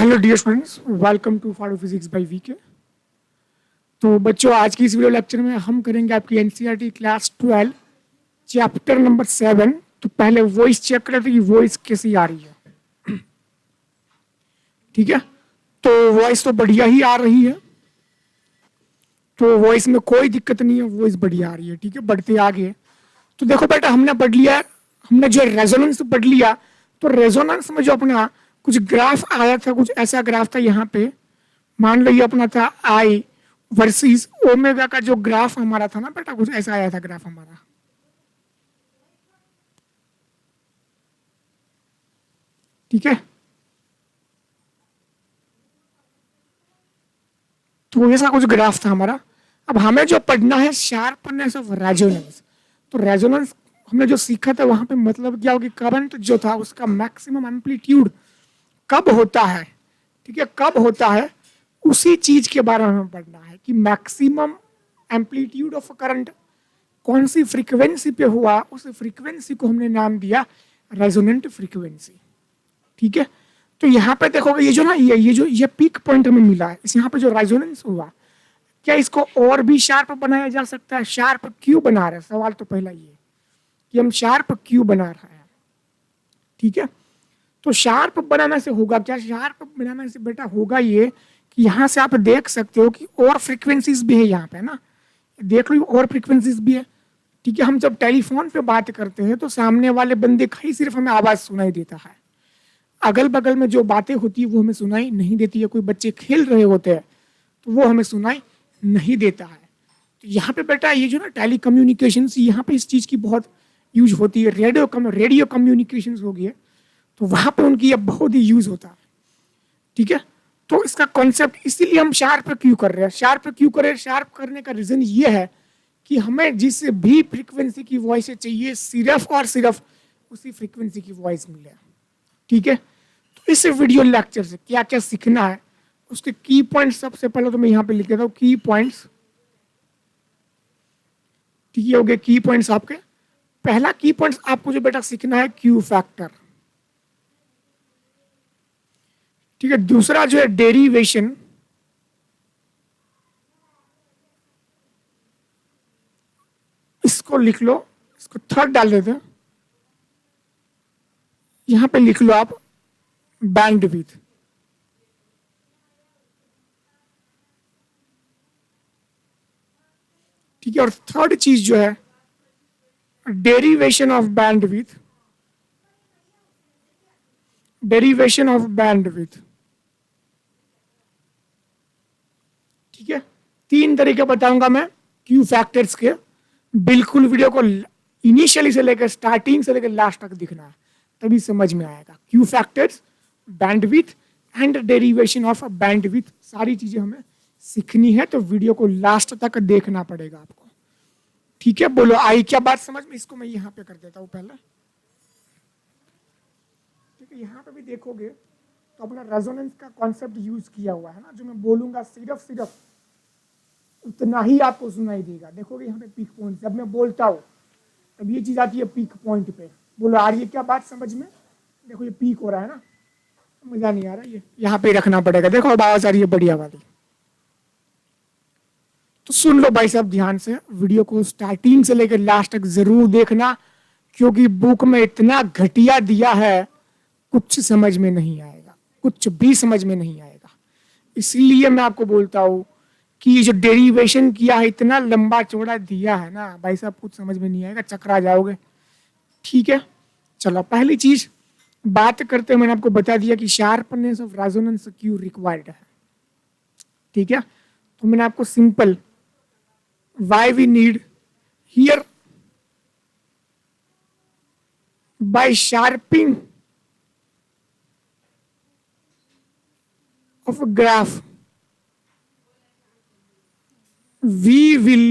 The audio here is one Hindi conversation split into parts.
Hello dear students, welcome to फाड़ो फिजिक्स बाय वीके। तो बच्चों, आज की इस वीडियो लेक्चर में हम करेंगे आपकी एनसीईआरटी क्लास 12 चैप्टर नंबर 7। तो पहले वॉइस चेक कर लेते कि वॉइस कैसी आ रही है। ठीक है, तो वॉइस तो बढ़िया ही आ रही है, तो वॉइस में कोई दिक्कत नहीं है, वॉइस बढ़िया आ रही है। ठीक है, बढ़ते आगे। तो देखो बेटा, हमने पढ़ लिया, हमने जो रेजोनेंस पढ़ लिया। तो रेजोनेंस में जो अपना कुछ ग्राफ आया था, कुछ ऐसा ग्राफ था यहाँ पे, मान लो ये अपना था आई वर्सेस ओमेगा का जो ग्राफ हमारा था ना बेटा, कुछ ऐसा आया था ग्राफ हमारा। ठीक है, तो ऐसा कुछ ग्राफ था हमारा। अब हमें जो पढ़ना है शार्पनेस ऑफ रेजोनेंस। तो रेजोनेंस हमने जो सीखा था वहां पे मतलब क्या होगी, करंट जो था उसका मैक्सिमम एम्पलीट्यूड कब होता है। ठीक है, कब होता है, उसी चीज के बारे में हमें पढ़ना है कि मैक्सिमम एम्पलीट्यूड ऑफ करंट कौन सी फ्रीक्वेंसी पे हुआ, उस फ्रीक्वेंसी को हमने नाम दिया रेजोनेंट फ्रीक्वेंसी। ठीक है, तो यहाँ पे देखोगे ये जो ना ये पीक पॉइंट हमें मिला है, इस यहाँ पे जो रेजोनेंस हुआ, क्या इसको और भी शार्प बनाया जा सकता है? शार्प क्यों बना रहे हैं, सवाल तो पहला ये कि हम शार्प क्यों बना रहे हैं। ठीक है, तो शार्प बनाने से होगा क्या? शार्प बनाने से बेटा होगा ये कि यहाँ से आप देख सकते हो कि और फ्रीक्वेंसीज भी है यहाँ पे ना, देख लो और फ्रीक्वेंसीज भी है। ठीक है, हम जब टेलीफोन पे बात करते हैं तो सामने वाले बंदे का ही सिर्फ हमें आवाज सुनाई देता है, अगल बगल में जो बातें होती है वो हमें सुनाई नहीं देती है। कोई बच्चे खेल रहे होते हैं तो वो हमें सुनाई नहीं देता है। तो यहाँ पे बेटा ये जो ना टेली कम्युनिकेशन, यहाँ पे इस चीज की बहुत यूज होती है। रेडियो कम्युनिकेशन हो गई है, तो वहां पे उनकी ये बहुत ही यूज होता है। ठीक है, तो इसका कॉन्सेप्ट इसीलिए हम शार्प क्यों कर रहे हैं, शार्प क्यों कर रहे हैं? शार्प करने का रीजन ये है कि हमें जिस भी फ्रीक्वेंसी की वॉइस चाहिए, सिर्फ और सिर्फ उसी फ्रीक्वेंसी की वॉइस मिले। ठीक है, तो इस वीडियो लेक्चर से क्या क्या सीखना है, उसके की पॉइंट्स सबसे पहले तो मैं यहाँ पे लिख देता हूँ की पॉइंट्स। ठीक है, हो गए की पॉइंट्स आपके। पहला की पॉइंट्स आपको जो बेटा सीखना है क्यू फैक्टर। ठीक है, दूसरा जो है डेरिवेशन, इसको लिख लो, इसको थर्ड डाल देते हैं, यहां पे लिख लो आप बैंडविड्थ। ठीक है, और थर्ड चीज जो है derivation of bandwidth, derivation of bandwidth. ठीक है, तीन तरीके बताऊंगा मैं क्यू फैक्टर्स के। बिल्कुल वीडियो को इनिशियली से लेकर स्टार्टिंग से लेकर लास्ट तक दिखना है, तभी समझ में आएगा। Q factors, bandwidth and derivation of bandwidth, सारी चीजें हमें सीखनी है, तो वीडियो को लास्ट तक देखना पड़ेगा आपको। ठीक है, बोलो आई क्या बात समझ में? इसको मैं यहाँ पे कर देता हूँ पहले। ठीक है, यहाँ पे भी देखोगे तो अपना रेजोनेंस का कॉन्सेप्ट यूज किया हुआ है ना, जो मैं बोलूंगा सिर्फ उतना ही आपको सुनाई देगा। देखोगे यहाँ पे पीक पॉइंट, जब मैं बोलता हूँ तब ये चीज आती है पीक पॉइंट पे। बोलो आ रही है क्या बात समझ में? देखो ये पीक हो रहा है ना, मजा नहीं आ रहा, ये यहाँ पे रखना पड़ेगा। देखो अब आवाज आ रही है बढ़िया वाली। तो सुन लो भाई साहब ध्यान से, वीडियो को स्टार्टिंग से लेकर लास्ट तक जरूर देखना, क्योंकि बुक में इतना घटिया दिया है कुछ समझ में नहीं आएगा, कुछ भी समझ में नहीं आएगा। इसलिए मैं आपको बोलता हूं कि जो डेरिवेशन किया है, इतना लंबा चौड़ा दिया है ना भाई साहब, कुछ समझ में नहीं आएगा, चकरा जाओगे। ठीक है, चलो पहली चीज बात करते हैं, मैंने आपको बता दिया कि शार्पनेस ऑफ रेजोनेंस क्यों रिक्वायर्ड है। ठीक है, तो मैंने आपको simple why we need here by sharpening of a graph we will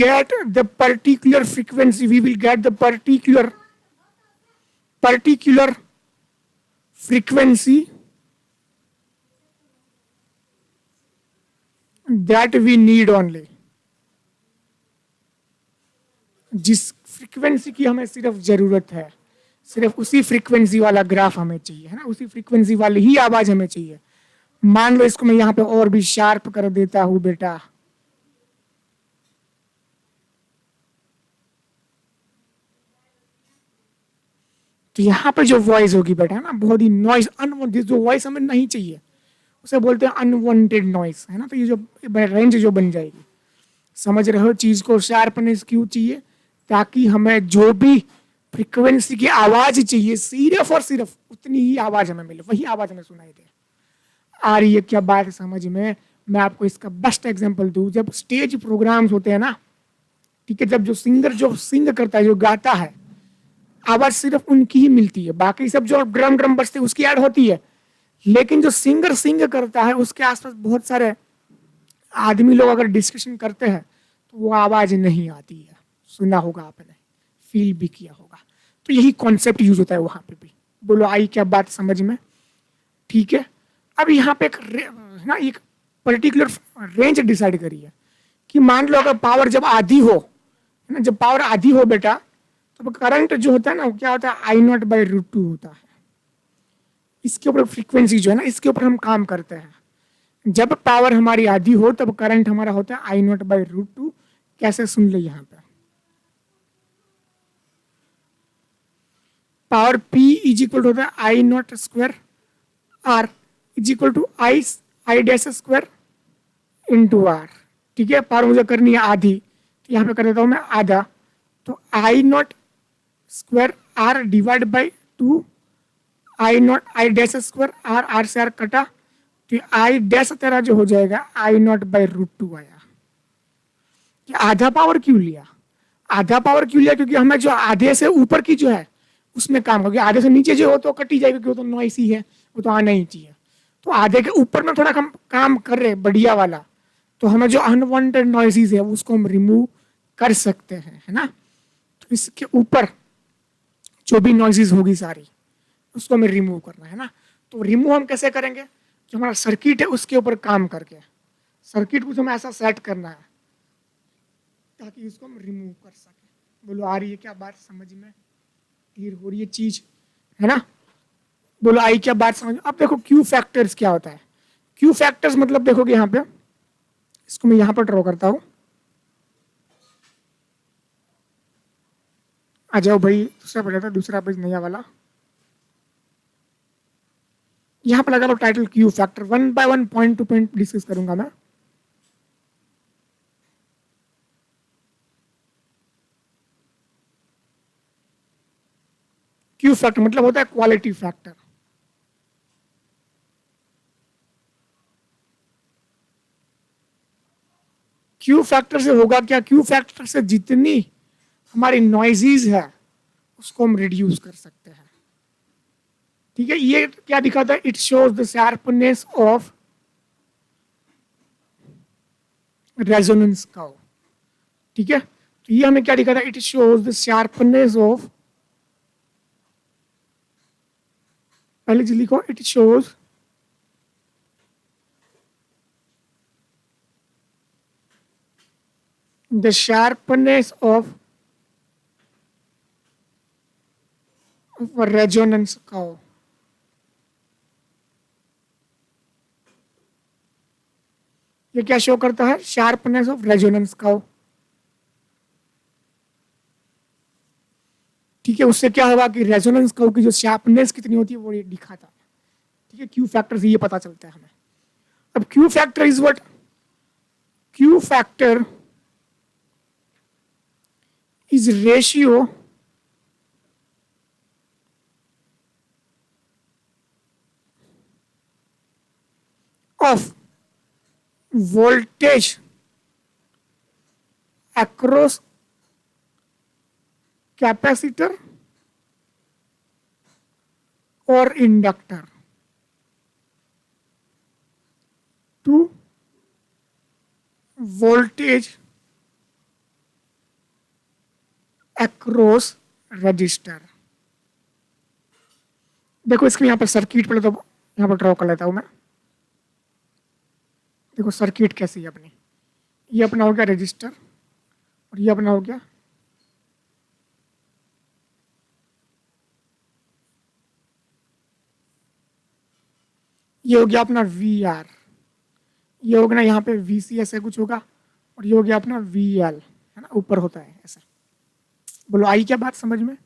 get the particular frequency, we will get the particular frequency that we need only, जिस फ्रीक्वेंसी की हमें सिर्फ जरूरत है। सिर्फ उसी फ्रीक्वेंसी वाला ग्राफ हमें चाहिए, है ना, उसी फ्रीक्वेंसी वाली ही आवाज हमें चाहिए। मान लो इसको मैं यहाँ पे और भी शार्प कर देता हूं बेटा, तो यहाँ पे जो वॉइस होगी बेटा, है ना, बहुत ही नॉइज अनवांटेड, जो वॉइस हमें नहीं चाहिए उसे बोलते हैं अनवांटेड नॉइस, है ना। तो ये जो रेंज जो बन जाएगी, समझ रहे हो चीज को, शार्पनेस क्यों चाहिए, ताकि हमें जो भी फ्रीक्वेंसी की आवाज चाहिए सिर्फ और सिर्फ उतनी ही आवाज हमें मिले, वही आवाज हमें सुनाई दे। आ रही है क्या बात समझ में? मैं आपको इसका बेस्ट एग्जांपल दूं, जब स्टेज प्रोग्राम्स होते हैं ना, ठीक है, जब जो सिंगर जो सिंग करता है, जो गाता है, आवाज सिर्फ उनकी ही मिलती है, बाकी सब जो ड्रम ड्रम बजते हैं उसकी ऐड होती है, लेकिन जो सिंगर सिंग करता है उसके आसपास बहुत सारे आदमी लोग अगर डिस्कशन करते हैं तो वो आवाज नहीं आती है। सुना होगा आपने, फील भी किया होगा। तो यही कॉन्सेप्ट यूज होता है वहां पे भी। बोलो आई क्या बात समझ में? ठीक है। अब यहाँ पे ना एक पर्टिकुलर रेंज डिसाइड करी है कि मान लो अगर पावर जब आधी हो, है ना, जब पावर आधी हो बेटा, तो करंट जो होता है ना, क्या होता है, I0/√2 होता है। इसके ऊपर फ्रीक्वेंसी जो है ना, इसके ऊपर हम काम करते हैं। जब पावर हमारी आधी हो तब करंट हमारा होता है I0/√2। कैसे, सुन लो यहाँ पे, पावर P इज इक्वल होता है I0² R is equal to I' into R। ठीक है, पावर मुझे करनी है आधी, तो यहाँ पे कर देता हूँ मैं आधा, तो I0² R divide by 2, I' R से R कटा, तो I' तेरा जो हो जाएगा I0/√2 आया। कि आधा पावर क्यों लिया? आधा पावर क्यों लिया? क्योंकि हमें जो आधे से ऊपर की जो है उसमें काम होगी, आधे से नीचे जो हो तो कटी जाएगी, क्योंकि वो तो नॉइस ही है, वो तो आना ही चाहिए। तो आधे के ऊपर में थोड़ा हम काम कर रहे बढ़िया वाला, तो हमें जो अनवांटेड नॉइसेस है उसको हम रिमूव कर सकते हैं, है ना। तो इसके ऊपर जो भी नॉइसेस होगी सारी, उसको हमें रिमूव करना है ना। तो रिमूव हम कैसे करेंगे? जो हमारा सर्किट है उसके ऊपर काम करके, सर्किट को हमें ऐसा सेट करना है ताकि इसको हम रिमूव कर सके। बोलो आ रही है क्या बात समझ में? क्लियर हो रही है चीज, है ना? बोलो आई क्या बात समझ में? अब देखो क्यू फैक्टर्स क्या होता है। क्यू फैक्टर्स मतलब देखोगे यहाँ पे, इसको मैं यहाँ पर ड्रॉ करता हूँ। आ जाओ भाई, दूसरा पढ़ा था, दूसरा पेज नया वाला, यहाँ पर लगा लो title Q factor. 1 by 1 point to point discuss करूंगा मैं। क्यू फैक्टर मतलब होता है क्वालिटी फैक्टर। क्यू फैक्टर से होगा क्या? क्यू फैक्टर से जितनी हमारी नॉइजेज है उसको हम रिड्यूस कर सकते हैं। ठीक है, ये क्या दिखाता है? It shows the sharpness of resonance curve. ठीक है, तो ये हमें क्या दिखाता है? It shows the sharpness of, पहले जी लिखो, it shows the sharpness of a resonance curve। ये क्या शो करता है? Sharpness of resonance curve. ठीक है, उससे क्या होगा कि रेजोनेंस कर्व की जो शार्पनेस कितनी होती है वो ये दिखाता है। ठीक है, क्यू फैक्टर से ये पता चलता है हमें। अब Q factor is what? Q factor is ratio of voltage across capacitor or inductor to voltage across register. देखो इसके यहाँ पर सर्किट, पहले तो यहाँ पर ड्रॉ कर लेता हूँ मैं। देखो सर्किट कैसी है अपनी, ये अपना हो गया रजिस्टर और ये अपना हो गया ये हो गया अपना वी आर, ये होगा ना यहाँ पे वी सी ऐसे कुछ होगा, और ये हो गया अपना वी एल, है ना, ऊपर होता है ऐसा। बोलो आई क्या बात समझ में?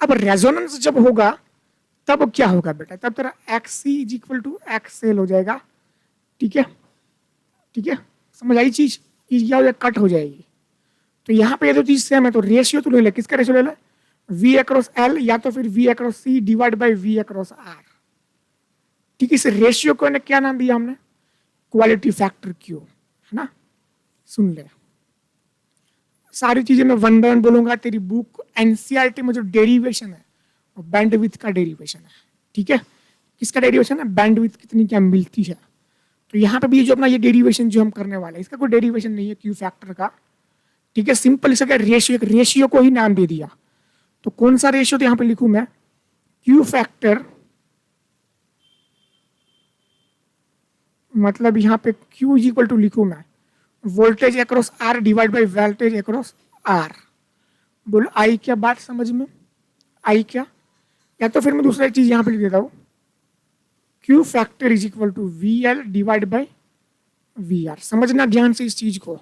अब रेजोनेंस जब होगा तब क्या होगा बेटा, तब तेरा X C is equal to X L हो जाएगा। ठीक है, ठीक है, समझ आई चीज? चीज क्या हो जाएगा, कट हो जाएगी। तो यहाँ पे ये दो चीज सेम है, तो रेशियो तो ले ले, किसका रेशियो ले ले, वी अक्रॉस एल या तो फिर V across C divide by V across R. ठीक है, इस रेशियो को क्या नाम दिया हमने, क्वालिटी फैक्टर क्यू, है ना। सुन ले, सारी चीजें मैं वन बाय वन बोलूंगा। तेरी बुक एनसीईआरटी में जो डेरिवेशन है वो बैंडविड्थ का डेरिवेशन है। ठीक है, किसका डेरिवेशन है, बैंडविड्थ कितनी क्या मिलती है। तो यहाँ पे भी जो अपना ये डेरिवेशन जो हम करने वाले हैं, इसका कोई डेरिवेशन नहीं है क्यू फैक्टर का। ठीक है, सिंपल इसका रेशियो, एक रेशियो को ही नाम दे दिया। तो कौन सा रेशियो तो यहाँ पे लिखूं मैं, क्यू फैक्टर, मतलब यहाँ पे क्यू इज इक्वल टू लिखूं मैं voltage across R divide by voltage across R. बोलो आई क्या बात समझ में आई क्या? या तो फिर मैं दूसरा चीज यहाँ पे लिख देता हूँ, Q factor is equal to V L divide by V R. समझना ध्यान से इस चीज को।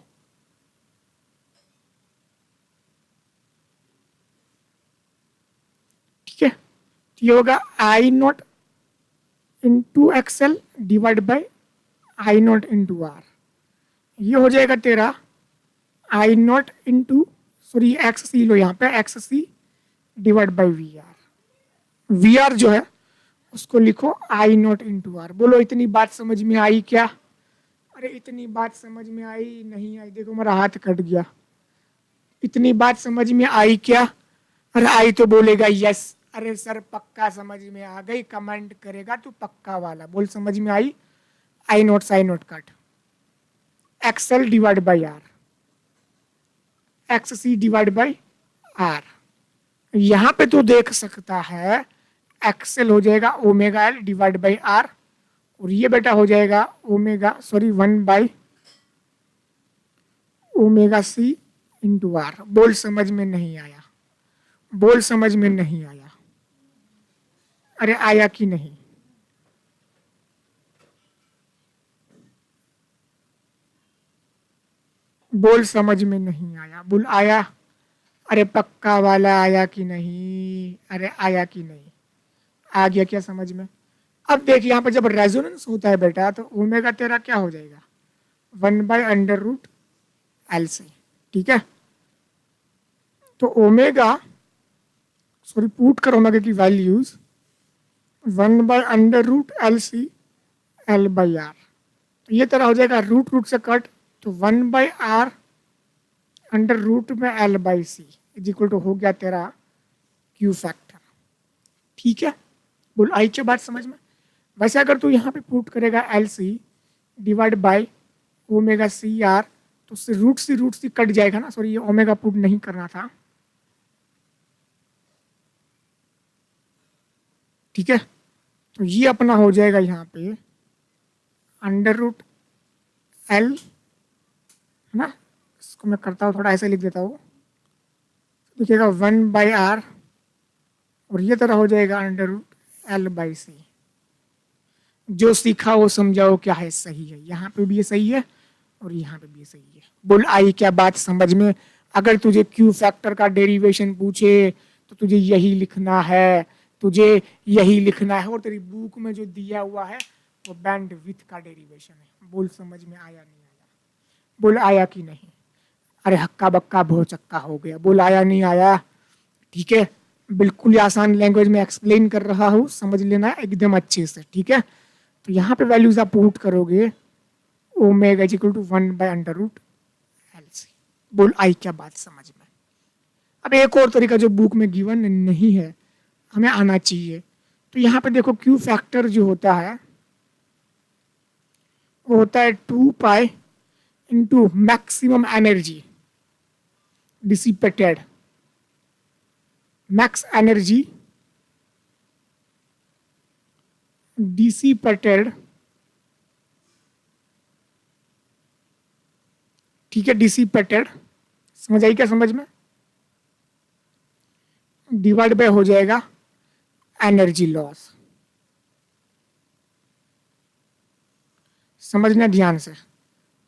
ठीक है, तो ये होगा I not into X L divide by I not into R. ये हो जाएगा तेरा I not into, sorry X C लो यहाँ पे, X C divide by V R. V R जो है उसको लिखो आई नॉट इंटू आर। बोलो इतनी बात समझ में आई क्या? अरे इतनी बात समझ में आई नहीं आई, देखो मेरा हाथ कट गया। इतनी बात समझ में आई क्या? अरे आई तो बोलेगा यस। अरे सर पक्का समझ में आ गई, कमेंट करेगा तू पक्का वाला। बोल समझ में आई, I naught cut, X L divide by R, X C divide by R. यहां पे तो देख सकता है एक्सएल हो जाएगा omega L divide by R, और ये बेटा हो जाएगा omega, sorry 1 by omega C into R. बोल समझ में नहीं आया, बोल समझ में नहीं आया, अरे आया कि नहीं? बोल समझ में नहीं आया, बोल आया। अरे पक्का वाला आया कि नहीं? अरे आया कि नहीं? आ गया क्या समझ में? अब देख यहाँ पर जब रेजोनेंस होता है बेटा तो ओमेगा तेरा क्या हो जाएगा, 1/√L से। ठीक है, तो ओमेगा, सॉरी पुट करो ओमेगा की वैल्यूज 1/√LC L/R। तो ये तरह हो जाएगा, रूट रूट से कट, तो 1/R अंडर रूट में L/C इज इक्वल टू हो गया तेरा क्यू फैक्टर। ठीक है, बोल आई क्या बात समझ में? वैसे अगर तू यहाँ पे पुट करेगा LC divide by omega C R, तो उससे रूट सी कट जाएगा ना, सॉरी ये ओमेगा पुट नहीं करना था। ठीक है, तो ये अपना हो जाएगा यहाँ पे √L, है ना। इसको मैं करता हूँ थोड़ा ऐसे लिख देता हूँ, लिखेगा 1/R, और ये तरह हो जाएगा √L/C। जो सीखा वो समझाओ क्या है सही है, यहाँ पे भी ये सही है और यहाँ पे भी ये सही है। बोल आई क्या बात समझ में? अगर तुझे क्यू फैक्टर का डेरिवेशन पूछे तो तुझे यही लिखना है, तुझे यही लिखना है, और तेरी बुक में जो दिया हुआ है वो बैंड विथ का डेरिवेशन है। बोल समझ में आया नहीं आया? बोल आया कि नहीं? अरे हक्का बक्का भो चक्का हो गया, बोल आया नहीं आया? ठीक है, बिल्कुल आसान लैंग्वेज में एक्सप्लेन कर रहा हूँ, समझ लेना एकदम अच्छे से। ठीक है, तो यहाँ पे वैल्यूज आप पुट करोगे omega is equal to 1/√LC। बोल आई क्या बात समझ में? अब एक और तरीका जो बुक में गिवन नहीं है, हमें आना चाहिए। तो यहाँ पे देखो क्यू फैक्टर जो होता है वो होता है 2 pi into maximum energy dissipated, max energy dissipated. ठीक है, डिसिपेटेड, समझ आई क्या समझ में? डिवाइड बाय हो जाएगा एनर्जी लॉस। समझना ध्यान से।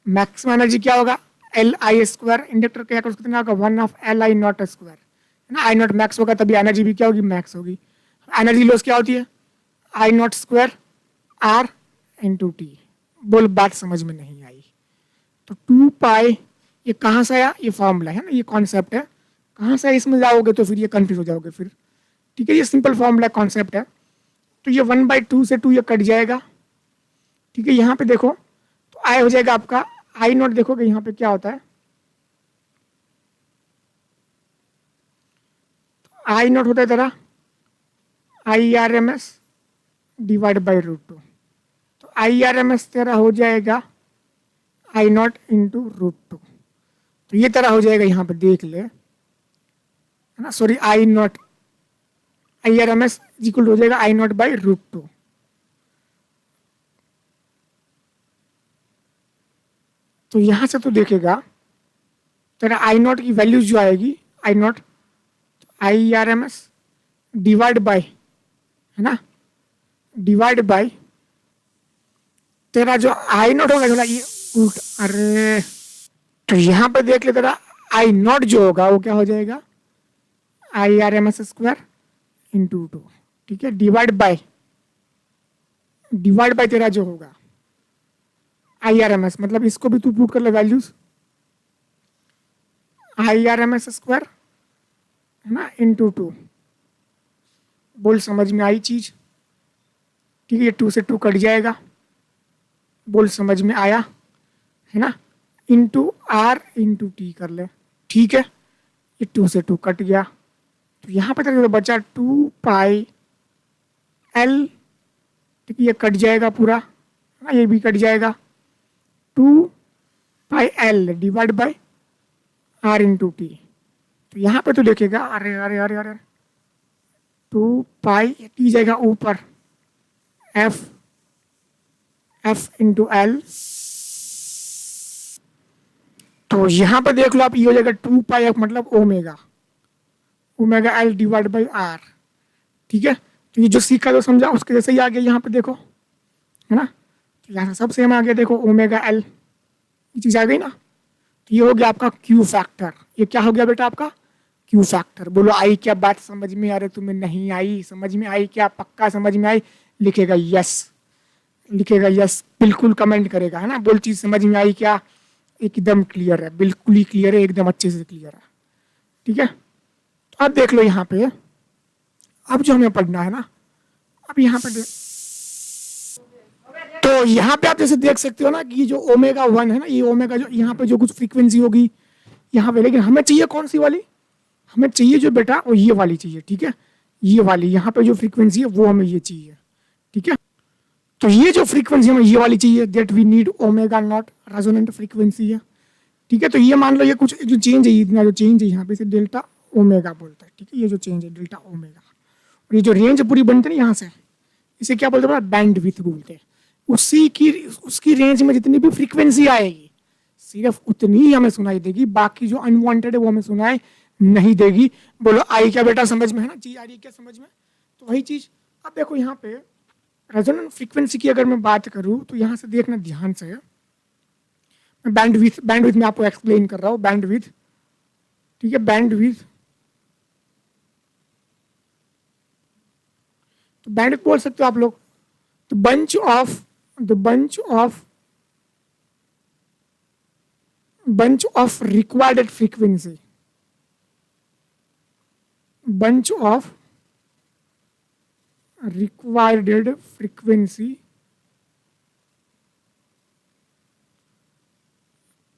मैक्सिमम एनर्जी क्या होगा, एल आई स्क्वायर, इंडक्टर का कितना होगा, 1/Li0 स्क्वायर, है ना। आई नॉट मैक्स होगा तभी एनर्जी भी क्या होगी, मैक्स होगी। एनर्जी लॉस क्या होती है, I0 square are into T. बोल बात समझ में नहीं आई तो 2 पाई, ये कहाँ से आया, ये फॉर्मूला है ना, ये कॉन्सेप्ट है, कहाँ से इसमें जाओगे तो फिर ये कंफ्यूज हो जाओगे फिर। ठीक है, ये सिंपल फॉर्मूला कॉन्सेप्ट है। तो ये 1/2 से 2 ये कट जाएगा। ठीक है, यहाँ पे देखो तो आई हो जाएगा आपका I0, देखोगे यहाँ पे क्या होता है, I0 होता है तेरा IRMS डिवाइड बाई √2। तो IRMS तेरा हो जाएगा I0 इंटू √2। तो ये तरह हो जाएगा, यहाँ पे देख ले, है ना, सॉरी I0 IRMS इक्वल हो जाएगा I0 बाई √2। तो यहां से तो देखेगा तेरा I0 की वैल्यू जो आएगी, I0 IRMS डिवाइड बाई, है ना, डिवाइड बाई तेरा जो I0 होगा थोड़ा ये उल्टा, अरे तो यहाँ पे देख ले तेरा I0 जो होगा वो क्या हो जाएगा, IRMS स्क्वायर इंटू 2। ठीक है, डिवाइड बाय तेरा जो होगा IRMS, मतलब इसको भी तू पुट कर ले वैल्यूज, IRMS स्क्वायर, है ना, इंटू 2। बोल समझ में आई चीज। ठीक है, ये 2 से 2 कट जाएगा, बोल समझ में आया, है ना, इंटू आर इंटू टी कर ले। ठीक है, ये 2 से 2 कट गया, तो यहाँ पे तेरे बचा 2 पाई एल। ठीक है, ये कट जाएगा पूरा, है ना, ये भी कट जाएगा, 2 pi L divide by R into T. तो यहाँ पे तो देखेगा, अरे अरे अरे अरे 2 पाई टी जाएगा ऊपर, एफ इंटू एल। तो यहाँ पे देख लो आप, ये हो जाएगा 2 पाई एफ मतलब omega L divide by R. ठीक है, तो ये जो सीखा तो समझा उसके जैसे ही आ गया, यहाँ पे देखो, है ना, तो यहाँ सब सेम आ गया, देखो ओमेगा एल, ये चीज आ गई ना। तो ये हो गया आपका क्यू फैक्टर। ये क्या हो गया बेटा आपका, क्यू फैक्टर। बोलो आई क्या बात समझ में आ रही, तुम्हें नहीं आई समझ में आई क्या, पक्का समझ में आई, लिखेगा यस, लिखेगा यस, बिल्कुल कमेंट करेगा, है ना। बोल चीज समझ में आई क्या, एकदम क्लियर है, बिल्कुल ही क्लियर है, एकदम अच्छे से क्लियर है। ठीक है, तो अब देख लो यहाँ पे, अब जो हमें पढ़ना है ना, अब यहाँ पे तो यहाँ पे आप जैसे देख सकते हो ना कि जो ओमेगा 1 है ना, ये ओमेगा जो यहाँ पे जो कुछ फ्रीक्वेंसी होगी यहाँ पे, लेकिन हमें चाहिए कौन सी वाली, हमें चाहिए जो बेटा वो ये वाली चाहिए। ठीक है, ये वाली यहाँ पे जो फ्रीक्वेंसी है वो हमें ये चाहिए। ठीक है, तो ये जो फ्रीक्वेंसी हमें ये वाली चाहिए, that we need omega naught, resonant frequency है। ठीक है, तो ये मान लो ये कुछ जो चेंज है, इतना जो चेंज है यहाँ पे, इसे डेल्टा ओमेगा बोलता है। ठीक है, ये जो चेंज है डेल्टा ओमेगा, और ये जो रेंज पूरी बनती है ना यहाँ से, इसे क्या बोलते हैं, बैंड विथ बोलते हैं। उसकी रेंज में जितनी भी फ्रीक्वेंसी आएगी सिर्फ उतनी ही हमें सुनाई देगी, बाकी जो अनवांटेड है वो हमें सुनाई नहीं देगी। बोलो आई क्या बेटा समझ में, है ना, चीज आ रही है क्या समझ में। तो वही चीज अब देखो यहाँ पे रेजोनेंट फ्रीक्वेंसी की अगर मैं बात करूं तो यहाँ से देखना ध्यान से, मैं बैंडविड्थ में आपको एक्सप्लेन कर रहा हूँ, बैंडविड्थ। ठीक है, बैंडविड्थ, तो बैंडविड्थ बोल सकते हो आप लोग, the bunch of required frequency, bunch of required frequency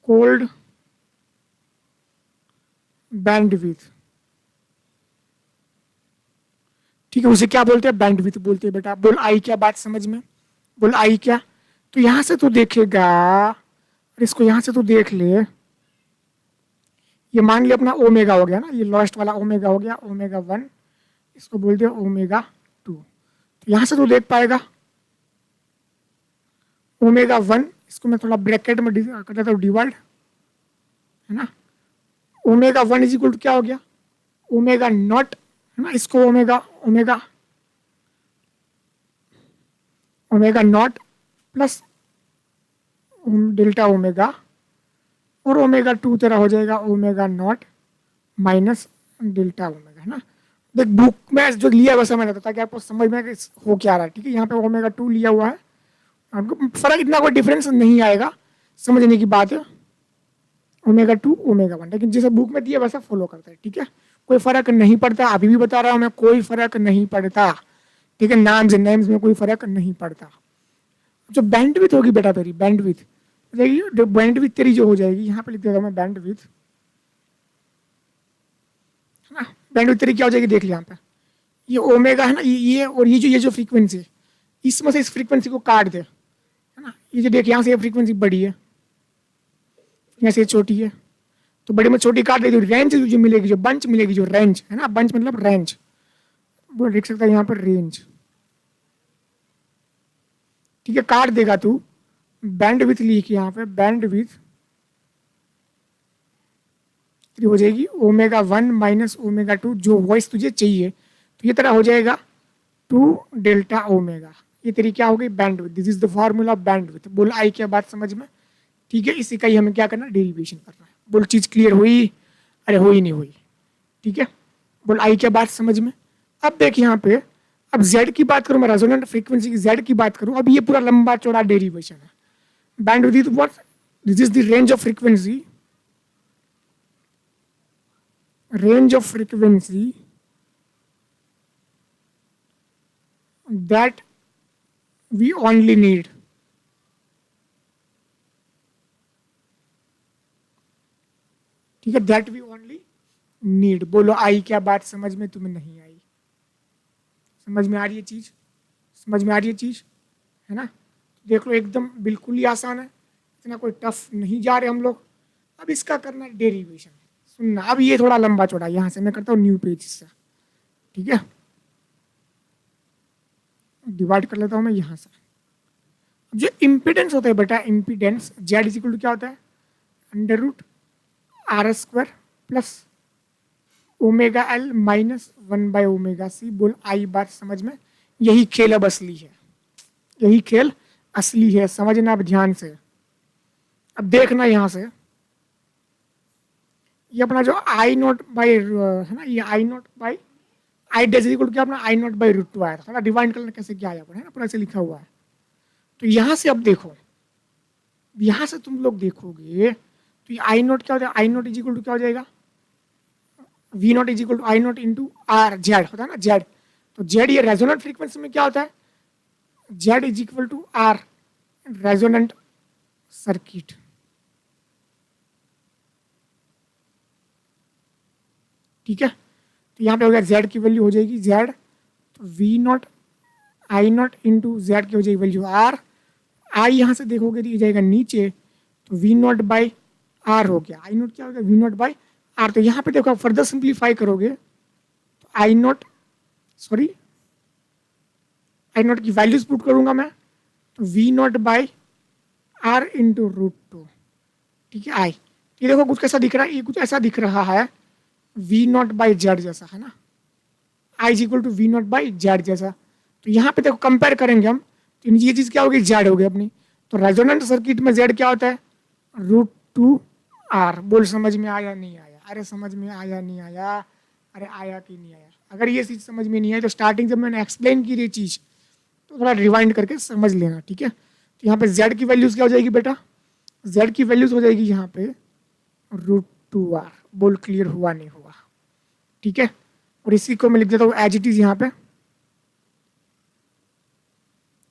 called bandwidth। ठीक है, उसे क्या बोलते हैं, बैंडविड्थ बोलते हैं बेटा। बोल आई क्या बात समझ में, बोल आई क्या। तो यहां से तो देखेगा, और इसको यहां से तो देख ले, ये मान लिया अपना ओमेगा हो गया ना, ये लास्ट वाला ओमेगा हो गया, ओमेगा 1, इसको बोलते हैं ओमेगा 2। तो यहां से तो देख पाएगा ओमेगा 1, इसको मैं थोड़ा ब्रैकेट में कर देता हूँ डिवाइड, है ना। ओमेगा 1 इज इक्वल टू क्या हो गया, ओमेगा नॉट, है ना, इसको omega naught plus delta omega, और ओमेगा 2 तेरा हो जाएगा omega not minus delta omega, है ना। देख बुक में जो लिया है वैसा मैंने बताया ताकि आपको समझ में हो क्या रहा है, ठीक है। यहाँ पे ओमेगा 2 लिया हुआ है, आपको फर्क इतना कोई डिफरेंस नहीं आएगा, समझने की बात है। ओमेगा 2 ओमेगा 1, लेकिन जैसे बुक में दिया वैसा फॉलो करता है, ठीक है। कोई फर्क नहीं पड़ता, अभी भी बता रहा हूँ मैं, कोई फर्क नहीं पड़ता, ठीक है। नाम्स नेम्स में कोई फर्क नहीं पड़ता। जो बैंडविथ होगी बेटा तेरी, बैंडविथ हो जाएगी, बैंडविथ तेरी जो हो जाएगी, यहाँ पे लिख देता हूँ मैं बैंडविथ, है ना। बैंडविथ तेरी क्या हो जाएगी, देख लिया यहाँ पे, ये ओमेगा है ना, ये और ये जो फ्रीक्वेंसी है, इसमें से इस फ्रीक्वेंसी को काट दे, है ना। ये जो देख यहाँ से ये फ्रीक्वेंसी बड़ी है, यहाँ से छोटी है, तो बड़ी में छोटी काट दे, जो रेंज जो मिलेगी, जो बंच मिलेगी, जो रेंज है ना, बंच मतलब रेंज, वो लिख सकता है यहाँ पर रेंज, ठीक है। काट देगा तू, बैंडविथ लिख यहाँ पे, बैंडविथ हो जाएगी ओमेगा 1 माइनस ओमेगा 2, जो वॉइस तुझे चाहिए, तो ये तरह हो जाएगा 2 डेल्टा ओमेगा, ये तेरी क्या हो गई bandwidth. This is the formula of bandwidth. बोल आई क्या बात समझ में, ठीक है। इसी का ही हमें क्या करना है, डेरिवेशन करना है। बोल चीज क्लियर हुई, अरे हुई नहीं हुई, ठीक है। बोल आई क्या बात समझ में। अब देख यहाँ पे, अब जेड की बात करूं मैं, रेजोनेंट फ्रीक्वेंसी की जेड की बात करूं, अब ये पूरा लंबा चौड़ा डेरिवेशन है। Bandwidth what, this is the range of frequency, range of frequency that we only need, ठीक है, that we only need। बोलो आई क्या बात समझ में तुम्हें नहीं आई, समझ में आ रही है चीज, समझ में आ रही है चीज, है ना। देख लो एकदम बिल्कुल ही आसान है, इतना कोई टफ नहीं जा रहे हम लोग। अब इसका करना है डेरिवेशन, सुनना। अब ये थोड़ा लंबा चौड़ा, यहां से मैं करता हूँ न्यू पेज से, ठीक है। डिवाइड कर लेता हूं मैं यहां से। जो इम्पिडेंस होता है बेटा, impedance Z is equal to क्या होता है, under root R square plus omega L minus 1 by omega C. बोल आई बात समझ में, यही खेल अब असली है, यही खेल असली है, समझना अब ध्यान से। अब देखना यहां से, ये अपना जो आई नॉट बाई है ना, ये I naught by I dash equal क्या अपना आई नॉट बाई रूट 2 आया था ना। डिवाइड करना कैसे क्या आया है ना, पूरा ऐसे लिखा हुआ है। तो यहां से अब देखो, यहां से तुम लोग देखोगे तो ये आई नॉट क्या हो जाएगा, I not is equal to क्या हो जाएगा, V not is equal to I not into R, Z होता है ना, जेड। तो जेड ये रेजोनेंट फ्रीक्वेंसी में क्या होता है, Z is equal to R, resonant circuit, ठीक है। तो यहाँ पे हो गया जेड की वैल्यू हो जाएगी जेड, तो V not I not into Z की हो जाएगी वैल्यू आर। आई यहाँ से देखोगे तो ये जाएगा नीचे, तो वी नॉट बाई आर हो गया, आई नॉट क्या हो गया, वी नॉट बाई आर। तो यहाँ पे देखो फर्दर सिंप्लीफाई करोगे तो I not, sorry I not की वैल्यूज पुट करूंगा मैं, तो V not by R into root 2, ठीक है। आई ये देखो कुछ कैसा दिख रहा है, ये कुछ ऐसा दिख रहा है वी नॉट बाई जेड जैसा, है ना। I is equal to V not by Z जैसा। तो यहाँ पे देखो कंपेयर करेंगे हम, तो ये चीज क्या होगी, जेड होगी अपनी। तो रेजोनेंट सर्किट में जेड क्या होता है, रूट 2 आर। बोल समझ में आया नहीं आया, अरे समझ में आया नहीं आया, अरे आया कि नहीं आया। अगर ये चीज समझ में नहीं आई तो स्टार्टिंग जब मैंने एक्सप्लेन की ये चीज तो थोड़ा रिवाइंड करके समझ लेना, ठीक है। तो यहाँ पे जेड की वैल्यूज क्या हो जाएगी बेटा, जेड की वैल्यूज हो जाएगी यहाँ पे रूट 2 आर। बोल क्लियर हुआ नहीं हुआ, ठीक है। और इसी को मैं लिख देता हूँ एज इट इज यहाँ पे,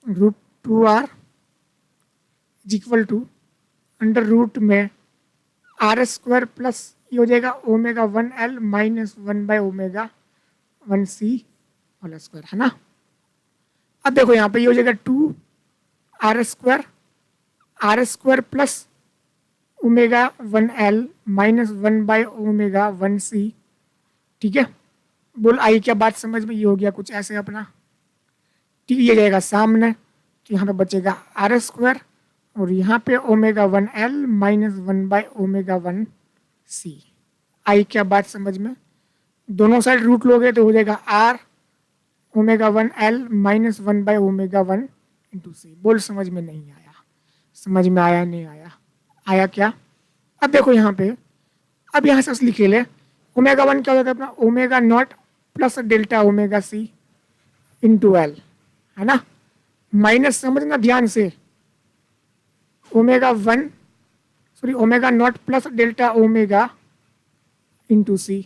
root 2 R is equal to under root में आर स्क्वायर प्लस ये हो जाएगा omega 1 L minus 1 by omega 1 C whole square, है ना। अब देखो यहाँ पे ये हो जाएगा 2 R square plus omega 1 L minus 1 by omega 1 C, ठीक है। बोल आई क्या बात समझ में, ये हो गया कुछ ऐसे अपना, ठीक है। ये जाएगा सामने, तो यहाँ पे बचेगा आर स्क्वायर और यहाँ पे omega 1 L minus 1 by omega 1 सी। आई क्या बात समझ में, दोनों साइड रूट लोगे तो हो जाएगा R omega 1 L minus 1 by omega 1 into C. बोल समझ में नहीं आया, समझ में आया नहीं आया? आया क्या? अब देखो यहाँ पे, अब यहाँ से असली खेल है। ओमेगा वन क्या होता है अपना? Omega not plus delta omega C into L, है ना? माइनस, समझना ध्यान से, omega one, sorry omega not plus delta omega into C.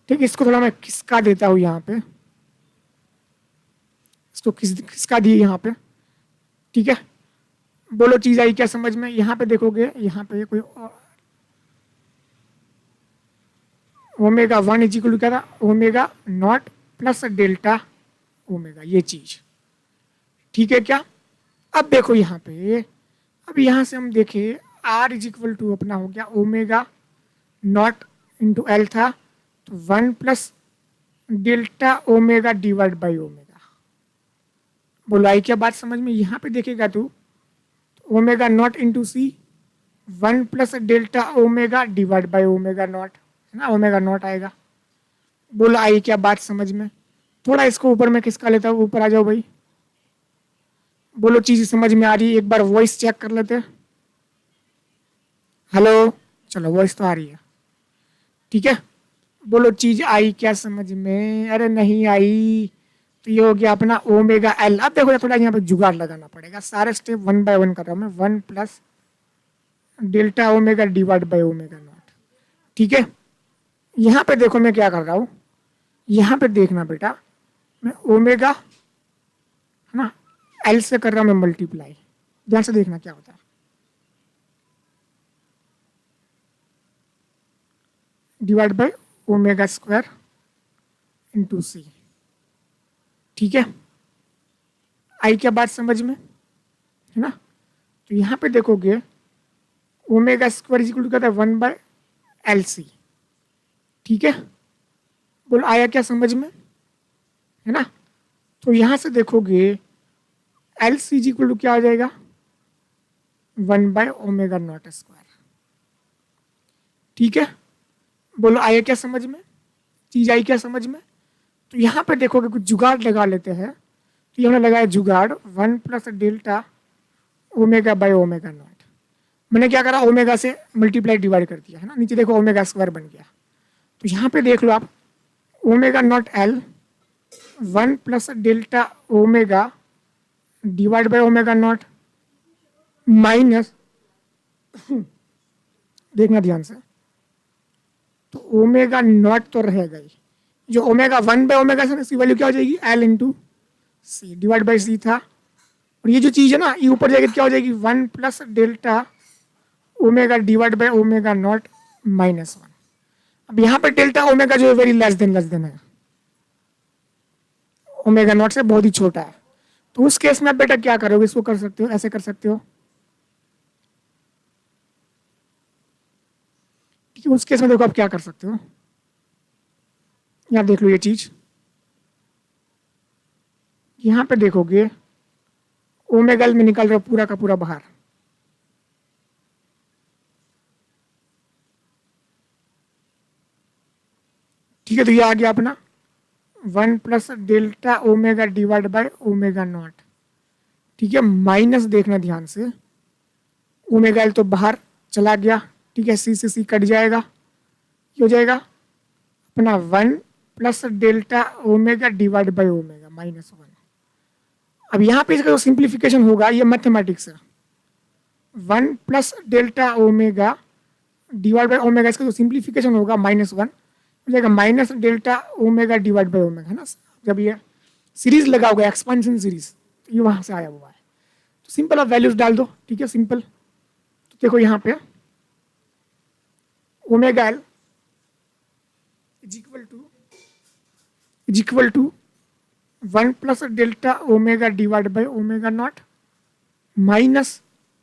ठीक, इसको थोड़ा मैं खिसका देता हूँ यहाँ पे, इसको खिसका दिए यहाँ पे। ठीक है, बोलो चीज आई क्या समझ में? यहाँ पे देखोगे, यहाँ पे कोई omega one is equal to क्या था? Omega not plus delta omega, ये चीज। ठीक है क्या? अब देखो यहाँ पे, अब यहाँ से हम देखें, आर इज इक्वल टू अपना हो गया ओमेगा नॉट इंटू एल था, तो one plus delta omega divide by omega. बोलो आई क्या बात समझ में? यहाँ पे देखेगा तू, omega not into C, one plus delta omega divide by omega not, है ना? ओमेगा नॉट आएगा। बोलो आई क्या बात समझ में? थोड़ा इसको ऊपर में किसका लेता हूँ, ऊपर आ जाओ भाई। बोलो चीज समझ में आ रही है? एक बार वॉइस चेक कर लेते हैं। हेलो, चलो वॉइस तो आ रही है। ठीक है, बोलो चीज आई क्या समझ में? अरे नहीं आई तो ये हो गया अपना ओमेगा एल। अब देखो थोड़ा यहाँ पे जुगाड़ लगाना पड़ेगा, सारे स्टेप वन बाय वन कर रहा हूँ मैं। One plus delta omega divide by omega not. ठीक है, यहाँ पे देखो मैं क्या कर रहा हूँ, यहाँ पे देखना बेटा, मैं ओमेगा, है ना, एल से कर रहा हूँ मैं मल्टीप्लाई। ध्यान से देखना क्या होता है। Divide by omega square into C. ठीक है, आई क्या बात समझ में? है ना? तो यहाँ पे देखोगे ओमेगा स्क्वायर इक्वल टू क्या था? One by L C. ठीक है, बोलो आया क्या समझ में? है ना? तो यहाँ से देखोगे एल सी इक्वल टू क्या आ जाएगा? One by omega not square. ठीक है, बोलो आया क्या समझ में? चीज आई क्या समझ में? तो यहाँ पे देखोगे कुछ जुगाड़ लगा लेते हैं। तो ये हमने लगाया जुगाड़, one plus delta omega by omega not. मैंने क्या करा? ओमेगा से मल्टीप्लाई डिवाइड कर दिया, है ना? नीचे देखो ओमेगा स्क्वायर बन गया। तो यहाँ पे देख लो आप, omega naught L one plus delta omega divide by omega not minus, देखना ध्यान से, तो ओमेगा नॉट तो रहेगा ही, जो ओमेगा वन बाय ओमेगा से इसकी वैल्यू क्या हो जाएगी? L into C divide by C था। और ये जो चीज है ना, ये ऊपर जाएगी क्या हो जाएगी? One plus delta omega divide by omega not minus one. अब यहाँ पे डेल्टा ओमेगा जो है वेरी लेस देन है, ओमेगा नॉट से बहुत ही छोटा है। तो उस केस में आप बेटा क्या करोगे? इसको कर सकते हो, ऐसे कर सकते हो। ठीक है, उस केस में देखो आप क्या कर सकते हो, यहां देख लो ये चीज, यहां पे देखोगे ओमेगा में निकल रहा पूरा का पूरा बाहर। ठीक है, तो ये आ गया अपना one plus delta omega divide by omega not. ठीक है, माइनस देखना ध्यान से, ओमेगा एल तो बाहर चला गया। ठीक है, सी से सी कट जाएगा, ये हो जाएगा अपना one plus delta omega divide by omega minus one. अब यहाँ पे इसका जो सिंप्लीफिकेशन होगा, ये मैथमेटिक्स है, one plus delta omega divide by omega, इसका जो सिंप्लीफिकेशन होगा माइनस वन हो जाएगा, minus delta omega divide by omega, है ना? जब ये सीरीज लगाओगे एक्सपेंशन सीरीज, तो ये वहां से आया हुआ है। तो सिंपल आप वैल्यूज डाल दो। ठीक है, सिंपल। तो देखो यहाँ पे omega L is equal to one plus delta omega divide by omega not minus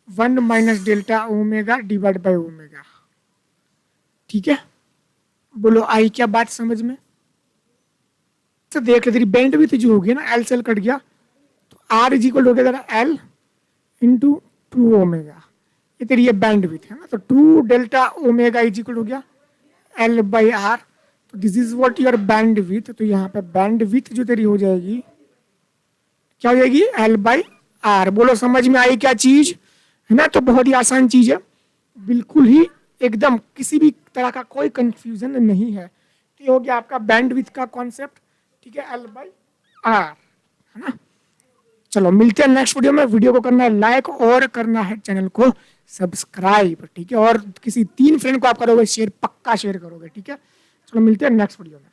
one minus delta omega divide by omega. ठीक है, बोलो आई क्या बात समझ में? तो देख ले, तेरी बैंड भी जो होगी ना, एल से एल कट गया, तो आर इज इक्वल हो गया तेरा एल इंटू टू ओमेगा, ये तेरी ये बैंड विथ है ना। तो two delta omega is equal हो गया एल बाई आर। तो this is what your bandwidth. तो यहाँ पे बैंड विथ जो तेरी हो जाएगी क्या हो जाएगी? L by R. बोलो समझ में आई क्या चीज? है ना। तो बहुत ही आसान चीज है, बिल्कुल ही एकदम किसी भी तरह का कोई कंफ्यूजन नहीं है। तो ये हो गया आपका बैंडविड्थ का कॉन्सेप्ट, ठीक है, L/R, है ना। चलो मिलते हैं नेक्स्ट वीडियो में। वीडियो को करना है लाइक और करना है चैनल को सब्सक्राइब, ठीक है, और किसी 3 फ्रेंड को आप करोगे शेयर, पक्का शेयर करोगे, ठीक है। चलो मिलते हैं नेक्स्ट वीडियो में।